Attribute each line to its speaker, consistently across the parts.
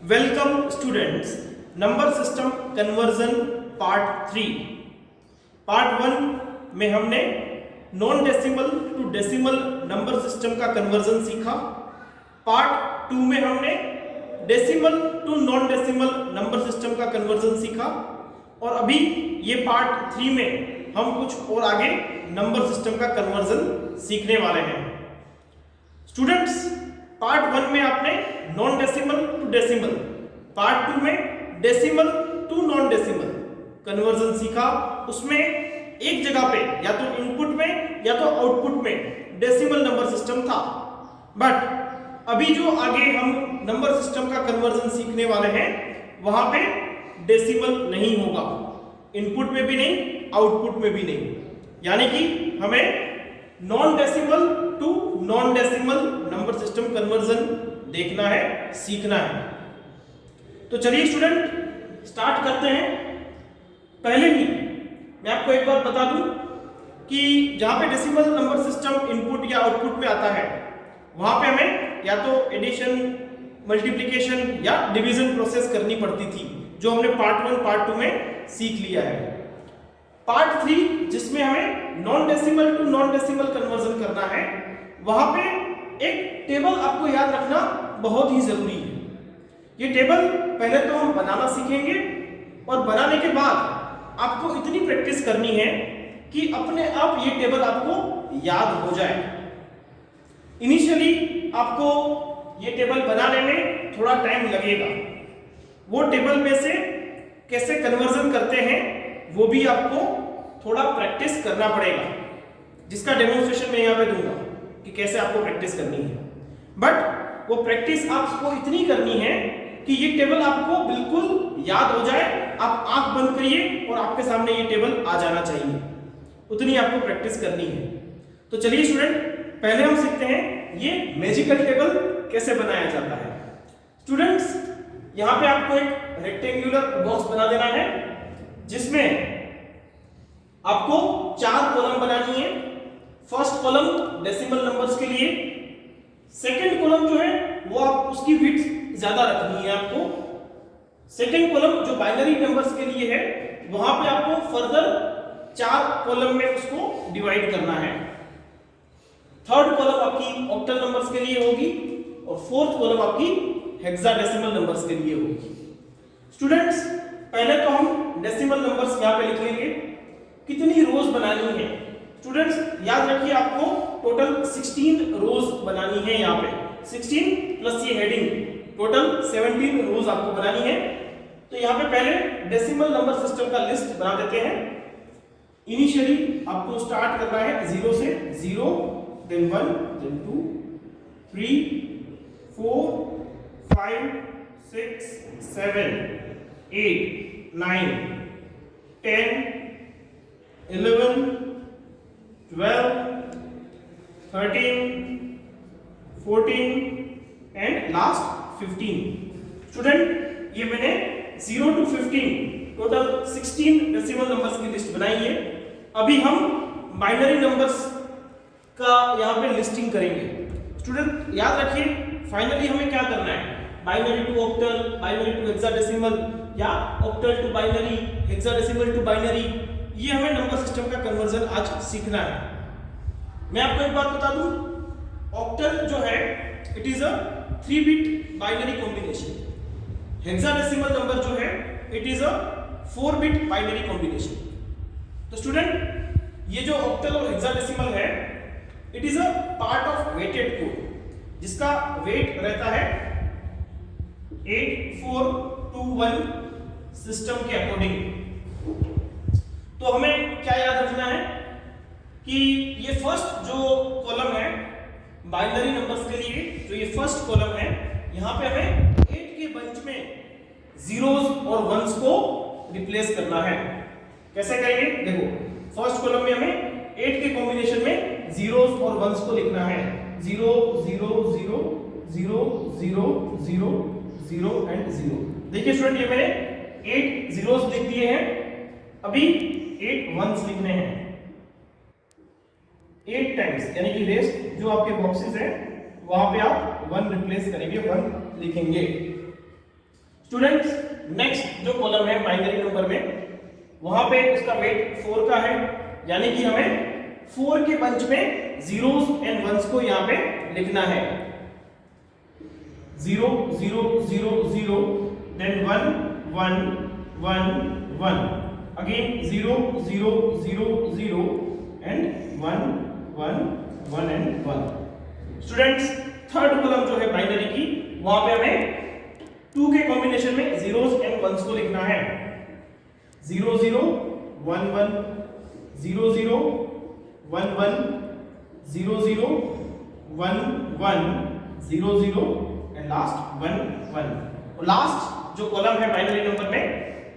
Speaker 1: Welcome students, number system conversion part 3। Part 1 में हमने non decimal to decimal number system का conversion सीखा। Part 2 में हमने decimal to non decimal number system का कन्वर्जन सीखा और अभी ये पार्ट 3 में हम कुछ और आगे नंबर सिस्टम का कन्वर्जन सीखने वाले हैं। स्टूडेंट्स, पार्ट 1 में आपने non decimal to decimal, part 2 में decimal to non decimal conversion सीखा। उसमें एक जगह पे या तो इनपुट में या तो आउटपुट में डेसिमल नंबर सिस्टम था, बट अभी जो आगे हम नंबर सिस्टम का कन्वर्जन सीखने वाले हैं वहां पे डेसिमल नहीं होगा, इनपुट में भी नहीं, आउटपुट में भी नहीं। यानी कि हमें non decimal to non decimal number system conversion देखना है, सीखना है। तो चलिए स्टूडेंट स्टार्ट करते हैं। पहले ही मैं आपको एक बात बता दूं कि जहां पे डेसिमल नंबर सिस्टम इनपुट या आउटपुट में आता है वहां पे हमें या तो एडिशन, मल्टीप्लिकेशन या डिवीजन प्रोसेस करनी पड़ती थी, जो हमने पार्ट 1 पार्ट 2 में सीख लिया है। पार्ट 3 जिसमें हमें non decimal to non decimal conversion करना है, वहां पे एक टेबल आपको याद रखना बहुत ही जरूरी है। ये टेबल पहले तो हम बनाना सीखेंगे और बनाने के बाद आपको इतनी प्रैक्टिस करनी है कि अपने आप ये टेबल आपको याद हो जाए। इनिशियली आपको ये टेबल बनाने में थोड़ा टाइम लगेगा, वो टेबल में से कैसे कन्वर्जन करते हैं वो भी आपको थोड़ा प्रैक्टिस करना पड़ेगा, जिसका डेमोन्स्ट्रेशन मैं यहाँ पे दूंगा कि कैसे आपको प्रैक्टिस करनी है। बट वो प्रैक्टिस आपको इतनी करनी है कि ये टेबल आपको बिल्कुल याद हो जाए, आप आंख बंद करिए और आपके सामने ये टेबल आ जाना चाहिए, उतनी आपको प्रैक्टिस करनी है। तो चलिए स्टूडेंट, पहले हम सीखते हैं ये मैजिकल टेबल कैसे बनाया जाता है। स्टूडेंट्स, यहाँ पे आपको एक रेक्टेंगुलर बॉक्स बना देना है जिसमें आपको 4 कॉलम बनानी है। फर्स्ट कॉलम डेसिमल नंबर्स के लिए, सेकंड कॉलम जो है वो आप उसकी विड्थ ज्यादा रखनी है आपको। सेकंड कॉलम जो बाइनरी नंबर्स के लिए है वहां पे आपको फर्दर 4 कॉलम में उसको डिवाइड करना है। थर्ड कॉलम आपकी ऑक्टल नंबर्स के लिए होगी और फोर्थ कॉलम आपकी हेक्साडेसिमल नंबर्स के लिए होगी। स्टूडेंट्स, पहले तो हम डेसिमल नंबर्स यहाँ पे लिख लेंगे, कितनी रोज बनानी है। स्टूडेंट्स याद रखिए, आपको टोटल 16 रोज बनानी है। यहाँ पे 16 प्लस ये हेडिंग, टोटल 17 रोज आपको बनानी है। तो यहाँ पे पहले डेसिमल नंबर सिस्टम का लिस्ट बना देते हैं। इनिशियली आपको स्टार्ट करना है 0 से, 0 then 1 then 2 3 4 5 6 7 8 9 10 11 12 13 14 and last 15। Student, ये मैंने 0 to 15 टोटल 16 डेसिमल नंबर्स की लिस्ट बनाई है। अभी हम बाइनरी नंबर्स का यहाँ पे लिस्टिंग करेंगे। स्टूडेंट याद रखिए, फाइनली हमें क्या करना है, binary to octal, binary to hexadecimal या octal to binary, hexadecimal to binary, ये हमें नंबर सिस्टम का कन्वर्जन आज सीखना है। मैं आपको एक बात बता दूं, ऑक्टल जो है it is a 3 bit binary combination. Hexadecimal number जो है it is a 4 bit binary combination. तो स्टूडेंट, ये जो ऑक्टल और हेक्साडेसिमल है it is a part of weighted code, जिसका वेट रहता है 8421 सिस्टम के अकॉर्डिंग। तो हमें क्या याद रखना है कि ये फर्स्ट जो कॉलम है बाइनरी नंबर्स के लिए, जो ये फर्स्ट कॉलम है, यहाँ पे हमें 8 के बंच में जीरोस और वंस को रिप्लेस करना है। कैसे करेंगे, देखो फर्स्ट कॉलम में हमें 8 के कॉम्बिनेशन में जीरोस और वंस को लिखना है। 0 0 0 0 0 0 0 एंड 0। देखिए स्टूडेंट, ये मैंने 8 जीरोस लिख दिए हैं, अभी 8 वंस लिखने हैं 8 टाइम्स, यानी कि रेस्ट जो आपके बॉक्सेस है वहां पे आप 1 रिप्लेस करेंगे, 1 लिखेंगे। स्टूडेंट्स नेक्स्ट जो कॉलम है बाइनरी नंबर में, वहां पे उसका वेट 4 का है, यानी कि हमें 4 के बंच में जीरोस एंड वंस को यहाँ पे लिखना है। 0 0 0 0 then 1 1 1 1 again 0 0 0 0 and 1 1 1 and 1। Students third column जो है बाइनरी की, वहां पे हमें 2 के कॉम्बिनेशन में जीरोस एंड वंस को लिखना है। 0 0 1 1 0 0 1 1 0 0 1 1 0 0 एंड लास्ट 1 1। और लास्ट जो कॉलम है बाइनरी नंबर में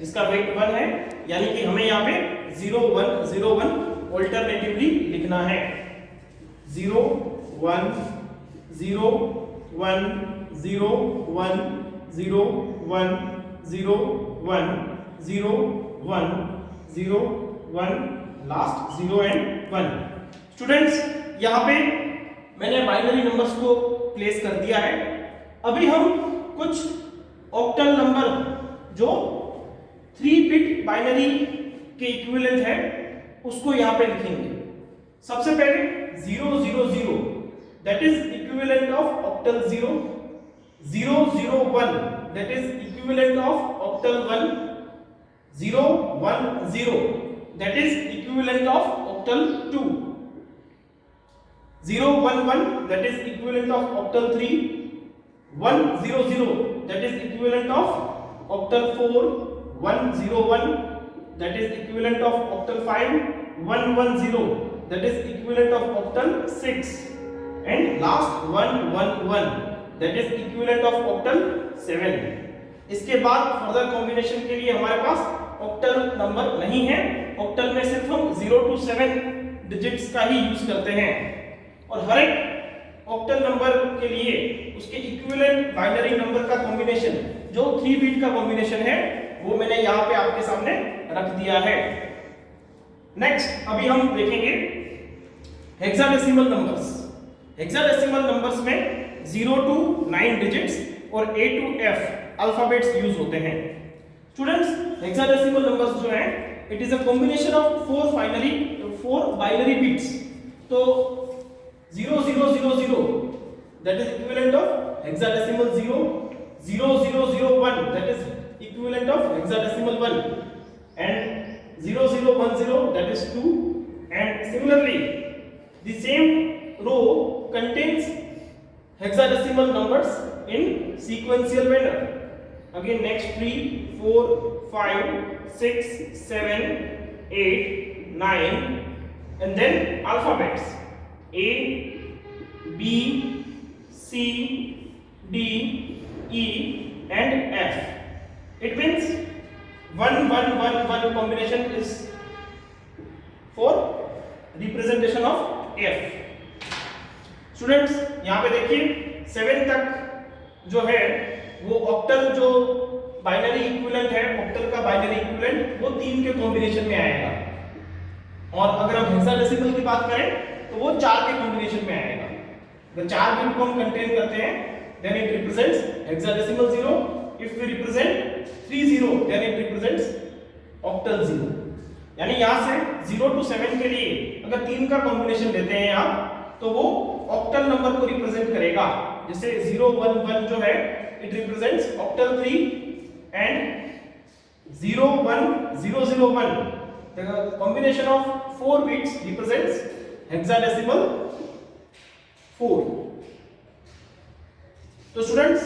Speaker 1: जिसका वेट 1 है, यानी कि हमें यहाँ पे 0 1 0 1 ऑल्टरनेटिवली लिखना है। 0 1 0 1 0 1 0 1 0 1 0 1 0 1 लास्ट 0 एंड 1। स्टूडेंट्स यहाँ पे मैंने बाइनरी नंबर्स को प्लेस कर दिया है। अभी हम कुछ ऑक्टल नंबर जो 3 बिट बाइनरी के इक्विवेलेंट है उसको यहाँ पे लिखेंगे। सबसे पहले 0 0 0 that is equivalent of octal 0, 0 0 1 that is equivalent of octal 1, 0 1 0 that is equivalent of octal 2, 0 1 1 that is equivalent of octal 3, 1 0 0 that is equivalent of octal 4, 1 0 1 that is equivalent of octal 5, 1 1 0 that is equivalent of octal 6 and last 1 1 1 that is equivalent of octal 7। इसके बाद further combination के लिए हमारे पास octal number नहीं है। Octal में सिर्फ हम 0 to 7 डिजिट्स का ही यूज करते हैं और हर एक ऑक्टल नंबर के लिए उसके इक्विवेलेंट बाइनरी नंबर का कॉम्बिनेशन जो 3 बिट का कॉम्बिनेशन है वो मैंने यहाँ पे आपके सामने रख दिया है। नेक्स्ट अभी हम देखेंगे हेक्साडेसिमल नंबर्स। हेक्साडेसिमल नंबर्स में 0 to 9 डिजिट्स और A to F alphabets use होते हैं। स्टूडेंट्स हेक्साडेसिमल नंबर्स जो हैं it is a combination of 4 binary bits. तो 0 0 0 0 that is equivalent of hexadecimal 0, 0 0 0 1 that is equivalent of hexadecimal 1 and 0 0 1 0 that is 2 and similarly the same row contains hexadecimal numbers in sequential manner. Again next 3 4 5 6 7 8 9 and then alphabets A B C D E and F. It means 1 1 1 1 combination is for representation of F. Students यहाँ पे देखिए 7 तक जो है वो octal जो binary equivalent है, octal का बाइनरी इक्विवेलेंट वो 3 के कॉम्बिनेशन में आएगा और अगर हम हेक्साडेसिमल की बात करें तो वो 4 के कॉम्बिनेशन में आएगा। अगर 4 बिट को हम कंटेन करते हैं then it represents hexadecimal 0, if we represent 3 0 then it represents octal 0। यानी यहाँ से 0 to 7 के लिए अगर 3 का कॉम्बिनेशन लेते हैं आप तो वो ऑक्टल नंबर को रिप्रेजेंट करेगा। जैसे 0 1 1 जो है it represents octal 3 and 0 1 0 0 1 the combination of 4 bits represents hexadecimal 4। तो स्टूडेंट्स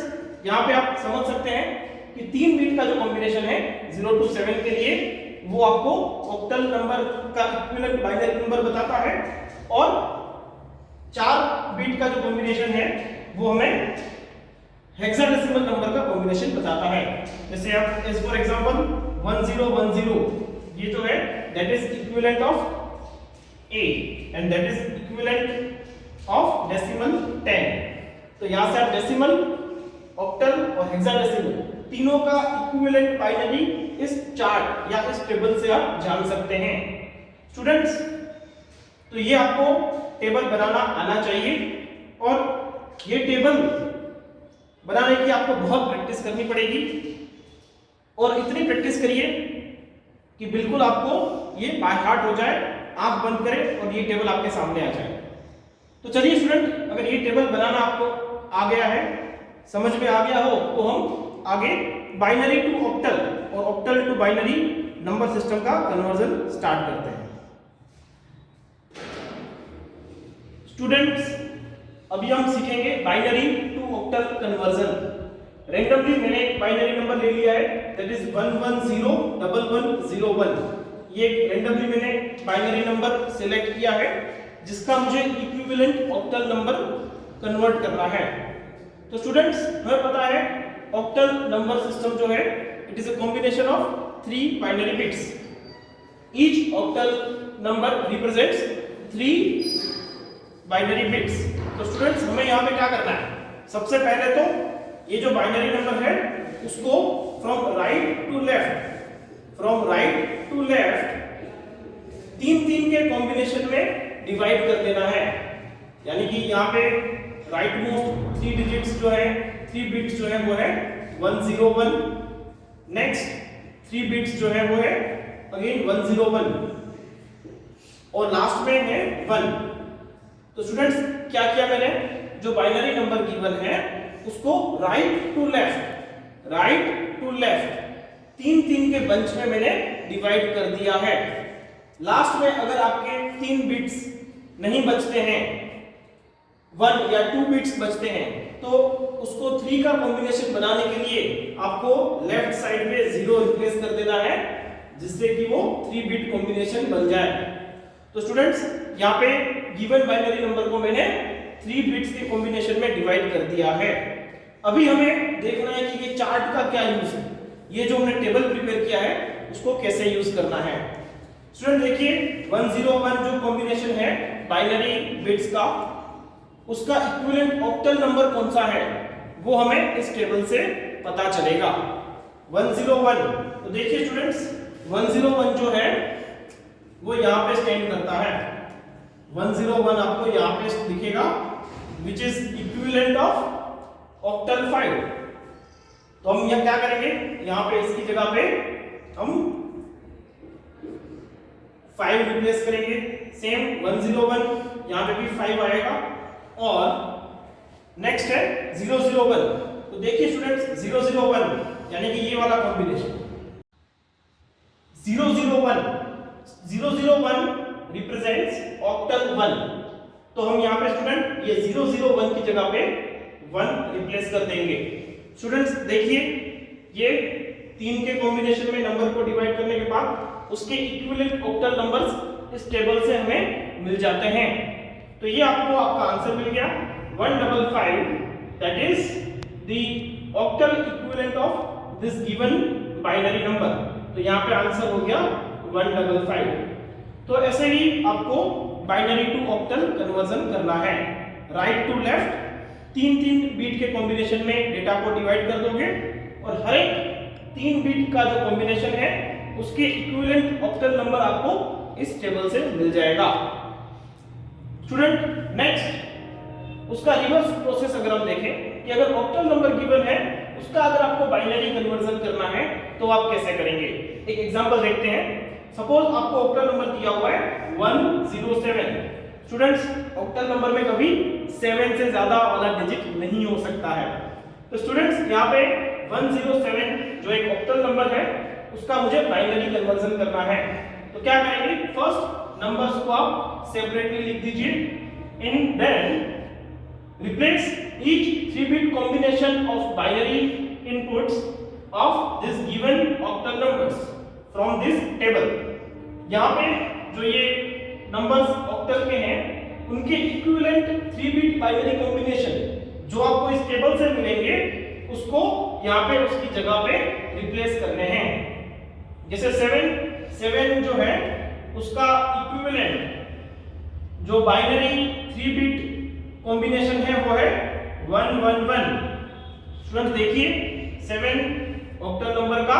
Speaker 1: यहाँ पे आप समझ सकते हैं कि 3 बिट का जो कॉम्बिनेशन है 0 to 7 के लिए वो आपको ऑक्टल नंबर का इक्विवेलेंट बाइनरी नंबर बताता है और 4 बिट का जो कॉम्बिनेशन है वो हमें हेक्साडेसिमल नंबर का कॉम्बिनेशन बताता है। जैसे आप एज फॉर एग्जांपल 1010 ये जो है that is equivalent of A and that is equivalent of decimal 10। तो यहां से आप डेसिमल, ऑक्टल और हेक्साडेसिमल तीनों का इक्विवेलेंट बाइनरी इस चार्ट या इस टेबल से आप जान सकते हैं। स्टूडेंट्स तो ये आपको टेबल बनाना आना चाहिए और ये टेबल बनाने की आपको बहुत प्रैक्टिस करनी पड़ेगी। और इतनी प्रैक्टिस करिए कि बिल्कुल आपको ये बाय हार्ट हो जाए, आंख बंद करें और ये टेबल आपके सामने आ जाए। तो चलिए स्टूडेंट, अगर ये टेबल बनाना आपको आ गया है, समझ में आ गया हो, तो हम आगे बाइनरी टू ऑक्टल और octal to binary number system का कन्वर्जन स्टार्ट करते हैं। स्टूडेंट्स, अभी हम सीखेंगे binary to octal conversion. Randomly मैंने एक बाइनरी नंबर ले लिया है, दैट इज 1101101। ये रैंडमली मैंने बाइनरी नंबर सिलेक्ट किया है जिसका मुझे इक्विवेलेंट ऑक्टल नंबर कन्वर्ट करना है। तो स्टूडेंट्स, हमें पता है ऑक्टल नंबर सिस्टम जो है it is a combination of 3 binary bits. Each octal number represents 3 binary bits. तो स्टूडेंट्स, हमें यहाँ पे क्या करना है? सबसे पहले तो ये जो बाइनरी नंबर है उसको फ्रॉम राइट टू लेफ्ट 3 के कॉम्बिनेशन में डिवाइड कर देना है। यानी कि यहाँ पे राइट मोस्ट 3 डिजिट्स जो है, 3 बिट्स जो है वो है 101, नेक्स्ट 3 बिट्स जो है वो है अगेन 101 और लास्ट में है 1। तो स्टूडेंट्स, क्या किया मैंने? जो बाइनरी नंबर गिवन है उसको राइट टू लेफ्ट 3 के बंच में मैंने डिवाइड कर दिया है। लास्ट में अगर आपके 3 बिट्स नहीं बचते हैं, 1 या 2 बिट्स बचते हैं, तो उसको 3 का कॉम्बिनेशन बनाने के लिए आपको लेफ्ट साइड पे 0 रिप्लेस कर देना है जिससे कि वो 3 बिट कॉम्बिनेशन बन जाए। तो स्टूडेंट्स, यहाँ पे गिवन बाइनरी नंबर को मैंने 3 बिट्स के कॉम्बिनेशन में डिवाइड कर दिया है। अभी हमें देखना है कि ये चार्ट का क्या यूज है, ये जो हमने टेबल प्रिपेयर किया है उसको कैसे यूज करना है। स्टूडेंट देखिए, 101 जो कॉम्बिनेशन है बाइनरी बिट्स का, उसका इक्विवेलेंट ऑक्टल नंबर कौन सा है वो हमें इस टेबल से पता चलेगा। 101, तो देखिए स्टूडेंट्स, 101 जो है वो यहाँ पे स्टैंड करता है। 101 आपको यहाँ पे दिखेगा, which is equivalent of octal 5। तो हम यहाँ क्या करेंगे? यहाँ पे इसकी जगह पे हम 5 रिप्लेस करेंगे। सेम 101 यहाँ पे भी 5 आएगा और नेक्स्ट है 001। तो देखिए स्टूडेंट्स, 001 यानी कि ये वाला कॉम्बिनेशन 001 रिप्रेजेंट्स ऑक्टल 1। तो हम यहाँ पे स्टूडेंट ये 001 की जगह पे 1 रिप्लेस कर देंगे। स्टूडेंट्स देखिए, ये 3 के कॉम्बिनेशन में नंबर को डिवाइड करने के बाद उसके इक्विवेलेंट ऑक्टल नंबर्स इस टेबल से हमें मिल जाते हैं। तो ये आपको आपका आंसर मिल गया 155, that is the octal equivalent of this given binary number. तो यहाँ पे आंसर हो गया 155। तो ऐसे ही आपको बाइनरी टू ऑक्टल कन्वर्जन करना है। राइट टू लेफ्ट 3 बीट के कॉम्बिनेशन में डेटा को डिवाइड कर दोगे और हर एक 3 बीट का जो कॉम्बिनेशन है उसके इक्विवेलेंट ऑक्टल नंबर आपको इस टेबल से मिल जाएगा। स्टूडेंट नेक्स्ट, उसका रिवर्स प्रोसेस अगर हम देखें कि अगर ऑक्टल नंबर गिवन है उसका अगर आपको बाइनरी कन्वर्जन करना है तो आप कैसे करेंगे? एक एग्जांपल देखते हैं। सपोज आपको ऑक्टल नंबर दिया हुआ है 107। स्टूडेंट्स, ऑक्टल नंबर में कभी 7 से ज्यादा वाला डिजिट नहीं हो सकता है। तो स्टूडेंट्स, यहाँ पे 107 जो एक ऑक्टल नंबर है उसका मुझे बाइनरी कन्वर्जन करना है। तो क्या करेंगे? फर्स्ट नंबर्स को आप सेपरेटली लिख दीजिए, in then replace each 3-bit combination of binary inputs of this given octal numbers from this table। यहाँ पे जो ये नंबर्स ऑक्टल के हैं उनके इक्विवेलेंट 3-bit बाइनरी कॉम्बिनेशन जो आपको इस टेबल से मिलेंगे उसको यहाँ पे उसकी जगह पे रिप्लेस करने हैं। जैसे 7 जो है उसका इक्विवेलेंट जो बाइनरी 3-bit कॉम्बिनेशन है वो है 111। स्टूडेंट्स देखिए, 7 ऑक्टल नंबर का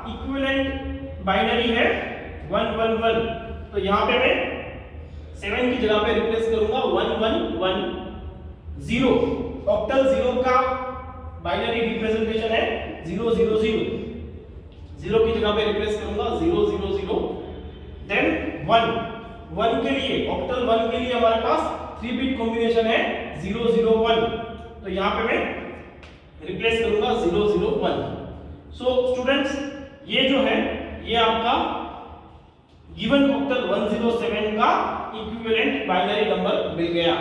Speaker 1: इक्विवेलेंट बाइनरी है 111। तो यहाँ पे मैं 7 की जगह पे रिप्लेस करूंगा 1110। ऑक्टल 0 का बाइनरी रिप्रेजेंटेशन है 000। 0 की जगह पे रिप्लेस करूंगा 0 0 0। देन 1 के लिए ऑक्टल 1 के लिए हमारे पास 3 बिट कॉम्बिनेशन है 0 0 1, तो यहां पे मैं रिप्लेस करूंगा 0 0 1। सो स्टूडेंट्स ये जो है ये आपका गिवन ऑक्टल 107 का इक्विवेलेंट बाइनरी नंबर मिल गया।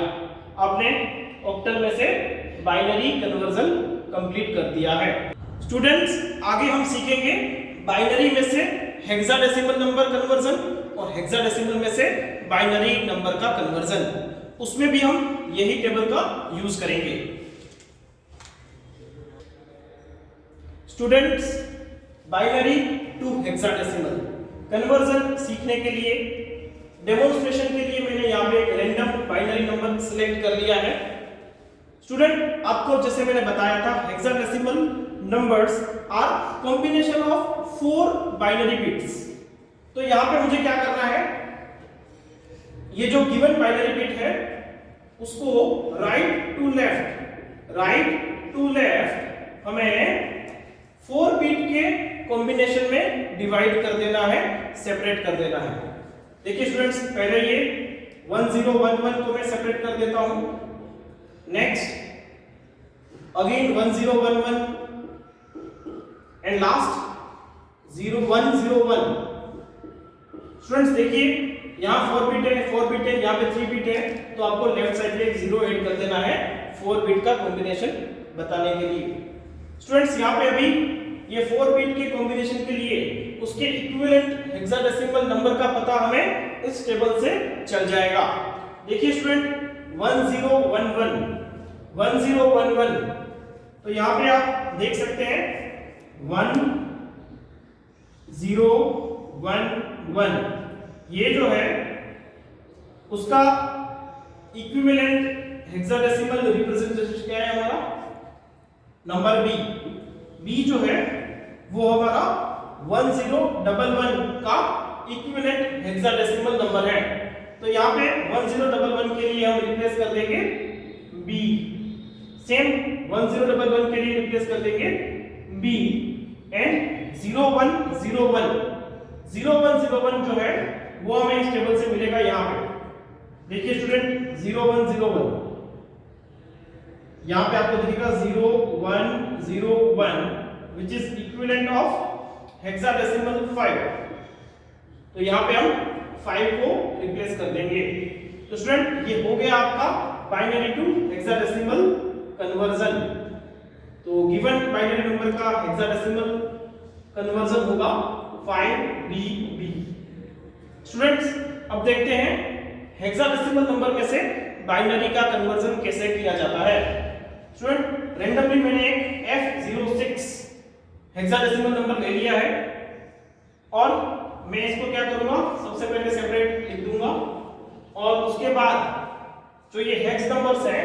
Speaker 1: आपने ऑक्टल में से बाइनरी कन्वर्जन कंप्लीट कर दिया है। स्टूडेंट्स आगे हम सीखेंगे बाइनरी में से हेक्साडेसिमल नंबर कन्वर्जन और हेक्साडेसिमल में से बाइनरी नंबर का कन्वर्जन, उसमें भी हम यही टेबल का यूज करेंगे। Students binary to hexadecimal conversion सीखने के लिए डेमोन्स्ट्रेशन के लिए मैंने यहाँ पे एक रैंडम बाइनरी नंबर सिलेक्ट कर लिया है। स्टूडेंट आपको जैसे मैंने बताया था hexadecimal numbers are combination of 4 binary bits. तो यहाँ पे मुझे क्या करना है, ये जो गिवन बाइनरी बिट है उसको राइट टू लेफ्ट हमें 4 बिट के कॉम्बिनेशन में डिवाइड कर देना है, सेपरेट कर देना है। देखिए स्टूडेंट्स पहले ये 1011 को मैं सेपरेट कर देता हूं, next again 1011 and last 0101। Students देखिए यहां 4 बिट है, यहां पे 3 बिट है, तो आपको लेफ्ट साइड पे एक 0 ऐड कर देना है 4 बिट का कॉम्बिनेशन बताने के लिए। स्टूडेंट्स यहां पे अभी ये 4 बिट के कॉम्बिनेशन के लिए उसके इक्विवेलेंट हेक्साडेसिमल नंबर का पता हमें इस टेबल से चल जाएगा। देखिए स्टूडेंट 1011 तो यहां पे आप देख सकते हैं 1011 ये जो है उसका इक्विवेलेंट हेक्साडेसिमल रिप्रेजेंटेशन क्या है हमारा नंबर बी जो है वो हमारा 1011 का इक्विवेलेंट हेक्साडेसिमल नंबर है। तो यहाँ पे 1011 के लिए हम रिप्लेस कर देंगे बी, सेम 1011 के लिए रिप्लेस कर देंगे बी एंड 0101 जो है वो हमें इस टेबल से मिलेगा यहाँ पे। देखिए स्टूडेंट 0101 यहाँ पे आपको दिखेगा 0101 which is equivalent of hexadecimal 5। तो यहाँ पे हम 5 को रिप्लेस कर देंगे। तो स्टूडेंट ये हो गया आपका बाइनरी टू हेक्साडेसिमल कन्वर्जन। तो गिवन बाइनरी नंबर का हेक्साडेसिमल कन्वर्जन होगा 5BB। स्टूडेंट्स अब देखते हैं हेक्साडेसिमल नंबर में से बाइनरी का कन्वर्जन कैसे किया जाता है। स्टूडेंट रैंडमली मैंने एक F06 हेक्साडेसिमल नंबर ले लिया है और मैं इसको क्या करूंगा, सबसे पहले सेपरेट लिख दूंगा और उसके बाद जो ये हेक्स नंबर्स हैं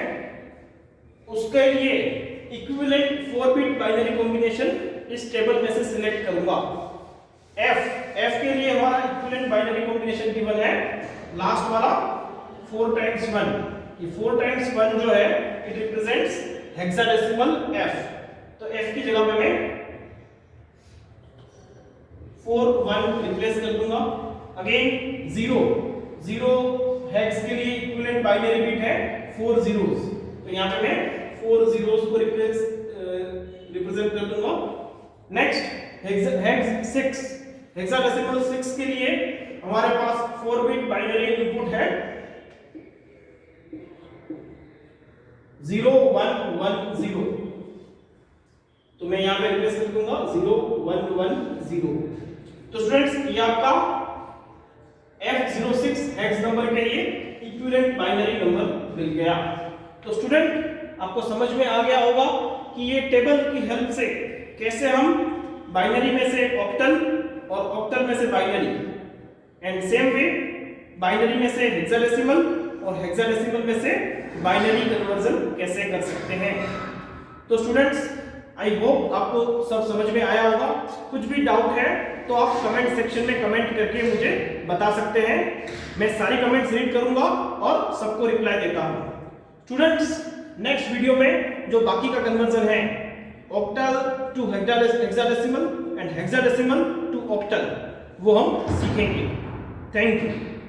Speaker 1: उसके लिए इक्विवेलेंट 4 बिट बाइनरी कॉम्बिनेशन इस टेबल में से सिलेक्ट करूंगा। F के लिए हमारा इक्विवेलेंट बाइनरी कॉम्बिनेशन गिवन है लास्ट वाला 4 times 1। ये 4 times 1 जो है इट रिप्रेजेंट्स हेक्साडेसिमल F। तो F की जगह पे मैं 41 रिप्लेस कर दूंगा। अगेन 0 हेक्स के लिए इक्विवेलेंट बाइनरी बिट है 4 zeros, तो यहां पे मैं 4 zeros को रिप्रेजेंट कर दूंगा। नेक्स्ट हेक्स 6 हेक्साडेसिमल 6 के लिए हमारे पास 4 बिट बाइनरी इनपुट है 0110, तो मैं यहां पे रिप्लेस कर दूंगा 0110। तो स्टूडेंट्स ये आपका F06 हेक्स नंबर के लिए इक्विवेलेंट बाइनरी नंबर मिल गया। तो स्टूडेंट आपको समझ में आ गया होगा कि ये टेबल की हेल्प से कैसे हम बाइनरी में से ऑक्टल और ऑक्टल में से binary and same way binary में से हेक्साडेसिमल और हेक्साडेसिमल में से बाइनरी कन्वर्जन कैसे कर सकते हैं। तो स्टूडेंट्स आई होप आपको सब समझ में आया होगा। कुछ भी डाउट है तो आप कमेंट सेक्शन में कमेंट करके मुझे बता सकते हैं, मैं सारी कमेंट्स रीड करूंगा और सबको रिप्लाई देता हूं। स्टूडेंट्स नेक्स्ट वीडियो में जो बाकी का कन्वर्जन है octal to hexadecimal and hexadecimal octal वो हम सीखेंगे। Thank you.